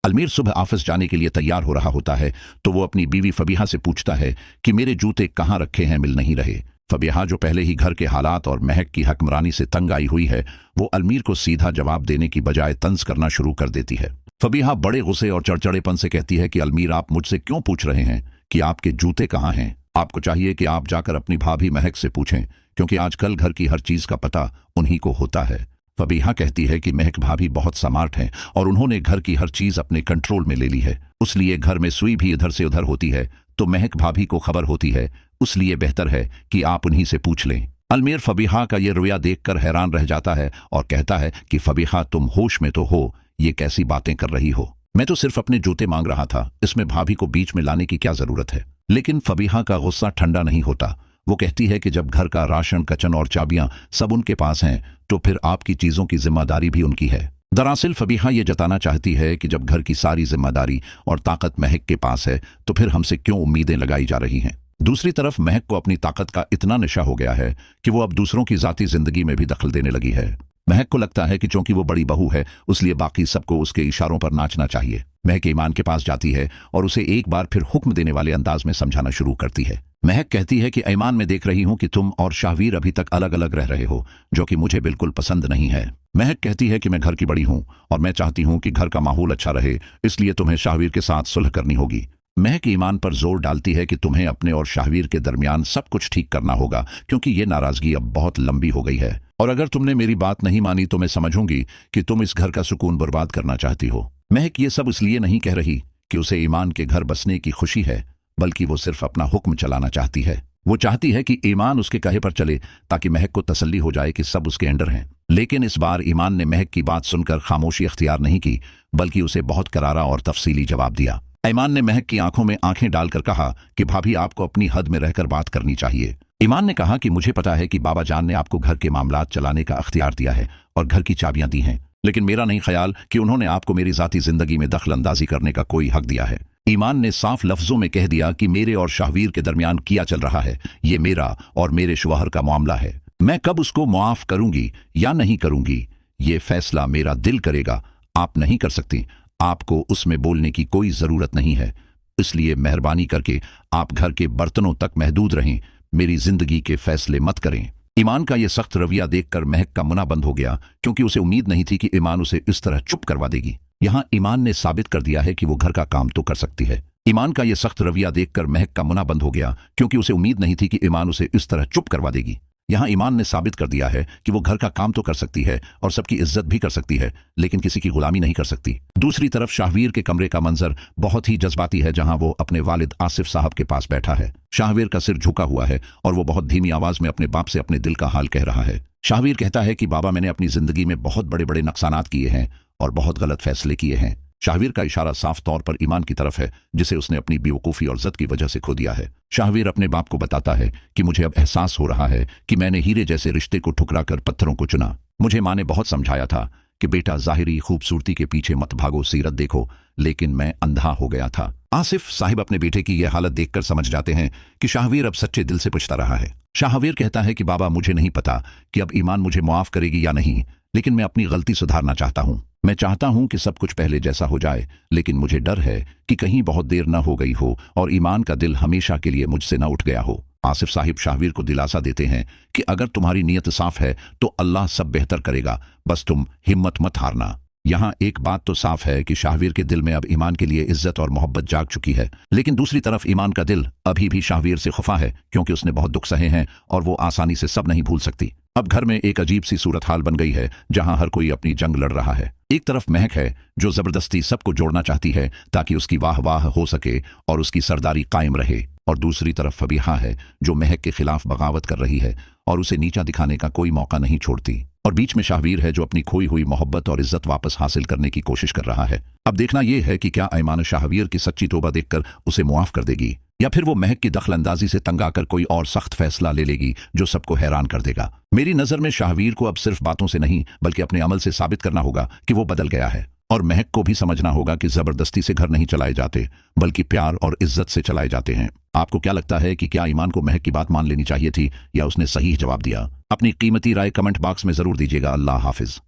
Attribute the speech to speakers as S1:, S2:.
S1: अलमीर सुबह ऑफिस जाने के लिए तैयार हो रहा होता है तो वो अपनी बीवी फबीहा से पूछता है कि मेरे जूते कहाँ रखे हैं, मिल नहीं रहे। फबीहा जो पहले ही घर के हालात और महक की हकमरानी से तंग आई हुई है, वो अलमीर को सीधा जवाब देने की बजाय तंज करना शुरू कर देती है। फबीहा बड़े गुस्से और चड़चड़ेपन से कहती है कि अलमीर, आप मुझसे क्यों पूछ रहे हैं कि आपके जूते कहाँ हैं? आपको चाहिए कि आप जाकर अपनी भाभी महक से पूछें, क्योंकि आजकल घर की हर चीज का पता उन्हीं को होता है। फबीहा कहती है कि महक भाभी बहुत स्मार्ट हैं और उन्होंने घर की हर चीज अपने कंट्रोल में ले ली है, उसलिए घर में सुई भी इधर से उधर होती है तो महक भाभी को खबर होती है, उसलिए बेहतर है कि आप उन्हीं से पूछ लें। अलमीर फबीहा का ये रवैया देखकर हैरान रह जाता है और कहता है कि फबीहा, तुम होश में तो हो? ये कैसी बातें कर रही हो? मैं तो सिर्फ अपने जूते मांग रहा था, इसमें भाभी को बीच में लाने की क्या जरूरत है? लेकिन फबीहा का गुस्सा ठंडा नहीं होता। वो कहती है कि जब घर का राशन, किचन और चाबियां सब उनके पास हैं तो फिर आपकी चीजों की जिम्मेदारी भी उनकी है। दरअसल फबीहा ये जताना चाहती है कि जब घर की सारी जिम्मेदारी और ताकत महक के पास है तो फिर हमसे क्यों उम्मीदें लगाई जा रही हैं? दूसरी तरफ महक को अपनी ताकत का इतना नशा हो गया है कि वो अब दूसरों की जाती जिंदगी में भी दखल देने लगी है। महक को लगता है कि चूंकि वो बड़ी बहू है इसलिए बाकी सबको उसके इशारों पर नाचना चाहिए। महक ईमान के पास जाती है और उसे एक बार फिर हुक्म देने वाले अंदाज में समझाना शुरू करती है। महक कहती है कि ईमान, मैं देख रही हूं कि तुम और शाहवीर अभी तक अलग अलग रह रहे हो, जो कि मुझे बिल्कुल पसंद नहीं है। महक कहती है कि मैं घर की बड़ी हूं और मैं चाहती हूं कि घर का माहौल अच्छा रहे, इसलिए तुम्हें शाहवीर के साथ सुलह करनी होगी। महक ईमान पर जोर डालती है कि तुम्हें अपने और शाहवीर के दरमियान सब कुछ ठीक करना होगा, क्योंकि ये नाराजगी अब बहुत लंबी हो गई है और अगर तुमने मेरी बात नहीं मानी तो मैं समझूंगी कि तुम इस घर का सुकून बर्बाद करना चाहती हो। महक ये सब इसलिए नहीं कह रही कि उसे ईमान के घर बसने की खुशी है, बल्कि वो सिर्फ अपना हुक्म चलाना चाहती है। वो चाहती है कि ईमान उसके कहे पर चले ताकि महक को तसल्ली हो जाए कि सब उसके अंडर हैं। लेकिन इस बार ईमान ने महक की बात सुनकर खामोशी अख्तियार नहीं की, बल्कि उसे बहुत करारा और तफसीली जवाब दिया। ईमान ने महक की आंखों में आंखें डालकर कहा कि भाभी, आपको अपनी हद में रहकर बात करनी चाहिए। ईमान ने कहा कि मुझे पता है कि बाबा जान ने आपको घर के मामलात चलाने का अख्तियार दिया है और घर की चाबियां दी हैं, लेकिन मेरा नहीं ख्याल कि उन्होंने आपको मेरी जाती जिंदगी में दखल अंदाजी करने का कोई हक दिया है। ईमान ने साफ लफ्जों में कह दिया कि मेरे और शाहवीर के दरमियान किया चल रहा है, ये मेरा और मेरे शौहर का मामला है। मैं कब उसको मुआफ करूंगी या नहीं करूंगी, ये फैसला मेरा दिल करेगा, आप नहीं कर सकती। आपको उसमें बोलने की कोई जरूरत नहीं है, इसलिए मेहरबानी करके आप घर के बर्तनों तक महदूद रहें, मेरी जिंदगी के फैसले मत करें। ईमान का यह सख्त रवैया देखकर महक का मुना बंद हो गया, क्योंकि उसे उम्मीद नहीं थी कि ईमान उसे इस तरह चुप करवा देगी। यहाँ ईमान ने साबित कर दिया है कि वो घर का काम तो कर सकती है। ईमान का यह सख्त रवैया देखकर महक का मुना बंद हो गया, क्योंकि उसे उम्मीद नहीं थी कि ईमान उसे इस तरह चुप करवा देगी। यहाँ ईमान ने साबित कर दिया है कि वो घर का काम तो कर सकती है और सबकी इज्जत भी कर सकती है, लेकिन किसी की गुलामी नहीं कर सकती। दूसरी तरफ शाहवीर के कमरे का मंजर बहुत ही जज्बाती है, जहां वो अपने वालिद आसिफ साहब के पास बैठा है। शाहवीर का सिर झुका हुआ है और वो बहुत धीमी आवाज में अपने बाप से अपने दिल का हाल कह रहा है। शाहवीर कहता है कि बाबा, मैंने अपनी जिंदगी में बहुत बड़े बड़े नुकसानात किए हैं और बहुत गलत फैसले किए हैं। शाहवीर का इशारा साफ तौर पर ईमान की तरफ है, जिसे उसने अपनी बेवकूफ़ी और ज़द की वजह से खो दिया है। शाहवीर अपने बाप को बताता है कि मुझे अब एहसास हो रहा है कि मैंने हीरे जैसे रिश्ते को ठुकराकर पत्थरों को चुना। मुझे माँ ने बहुत समझाया था कि बेटा, ज़ाहिरी खूबसूरती के पीछे मत भागो, सीरत देखो, लेकिन मैं अंधा हो गया था। आसिफ साहिब अपने बेटे की यह हालत देखकर समझ जाते हैं कि शाहवीर अब सच्चे दिल से पूछता रहा है। शाहवीर कहता है कि बाबा, मुझे नहीं पता कि अब ईमान मुझे मुआफ करेगी या नहीं, लेकिन मैं अपनी गलती सुधारना चाहता हूँ। मैं चाहता हूं कि सब कुछ पहले जैसा हो जाए, लेकिन मुझे डर है कि कहीं बहुत देर न हो गई हो और ईमान का दिल हमेशा के लिए मुझसे न उठ गया हो। आसिफ साहिब शाहवीर को दिलासा देते हैं कि अगर तुम्हारी नीयत साफ है तो अल्लाह सब बेहतर करेगा, बस तुम हिम्मत मत हारना। यहाँ एक बात तो साफ है कि शाहवीर के दिल में अब ईमान के लिए इज्जत और मोहब्बत जाग चुकी है, लेकिन दूसरी तरफ ईमान का दिल अभी भी शाहवीर से खफा है, क्योंकि उसने बहुत दुख सहे हैं और वो आसानी से सब नहीं भूल सकती। अब घर में एक अजीब सी सूरत हाल बन गई है, जहां हर कोई अपनी जंग लड़ रहा है। एक तरफ महक है जो जबरदस्ती सबको जोड़ना चाहती है ताकि उसकी वाह वाह हो सके और उसकी सरदारी कायम रहे, और दूसरी तरफ फबीहा है जो महक के खिलाफ बगावत कर रही है और उसे नीचा दिखाने का कोई मौका नहीं छोड़ती। और बीच में शाहवीर है जो अपनी खोई हुई मोहब्बत और इज्जत वापस हासिल करने की कोशिश कर रहा है। अब देखना यह है कि क्या ईमान शाहवीर की सच्ची तौबा देखकर उसे मुआफ कर देगी, या फिर वो महक की दखलंदाजी से तंग आकर कोई और सख्त फैसला ले लेगी जो सबको हैरान कर देगा। मेरी नजर में शाहवीर को अब सिर्फ बातों से नहीं बल्कि अपने अमल से साबित करना होगा कि वो बदल गया है, और महक को भी समझना होगा कि जबरदस्ती से घर नहीं चलाए जाते बल्कि प्यार और इज्जत से चलाए जाते हैं। आपको क्या लगता है कि क्या ईमान को महक की बात मान लेनी चाहिए थी या उसने सही जवाब दिया? अपनी कीमती राय कमेंट बॉक्स में जरूर दीजिएगा। अल्लाह हाफिज।